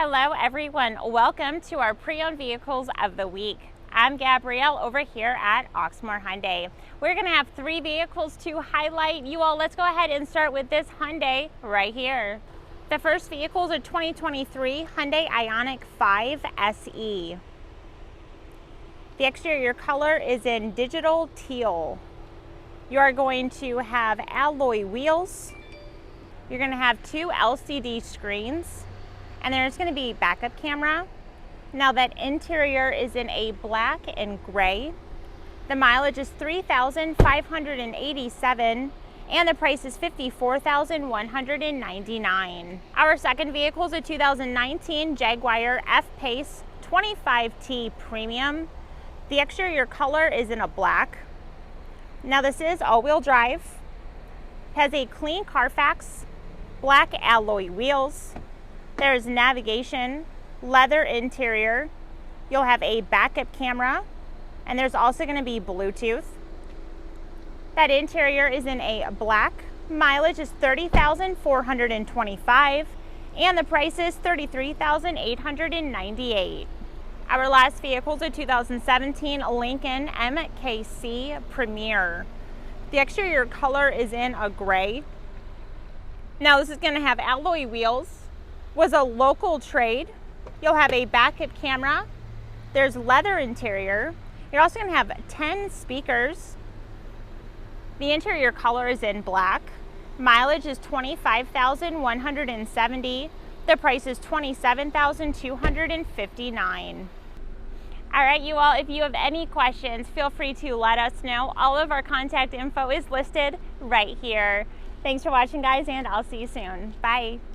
Hello everyone, welcome to our pre-owned vehicles of the week. I'm Gabrielle over here at Oxmoor Hyundai. We're going to have 3 vehicles to highlight. You all, let's go ahead and start with this Hyundai right here. The first vehicle is a 2023 Hyundai Ioniq 5 SE. The exterior color is in digital teal. You are going to have alloy wheels. You're going to have 2 LCD screens. And there's going to be backup camera. Now that interior is in a black and gray. The mileage is 3,587 and the price is $54,199. Our second vehicle is a 2019 Jaguar F-Pace 25T Premium. The exterior color is in a black. Now this is all-wheel drive. Has a clean Carfax, black alloy wheels. There's navigation, leather interior. You'll have a backup camera, and there's also going to be Bluetooth. That interior is in a black. Mileage is 30,425, and the price is $33,898. Our last vehicle is a 2017 Lincoln MKC Premier. The exterior color is in a gray. Now this is going to have alloy wheels. Was a local trade. You'll have a backup camera. There's leather interior. You're also going to have 10 speakers. The interior color is in black. Mileage is 25,170. The price is $27,259. All right, you all, if you have any questions, feel free to let us know. All of our contact info is listed right here. Thanks for watching, guys, and I'll see you soon. Bye.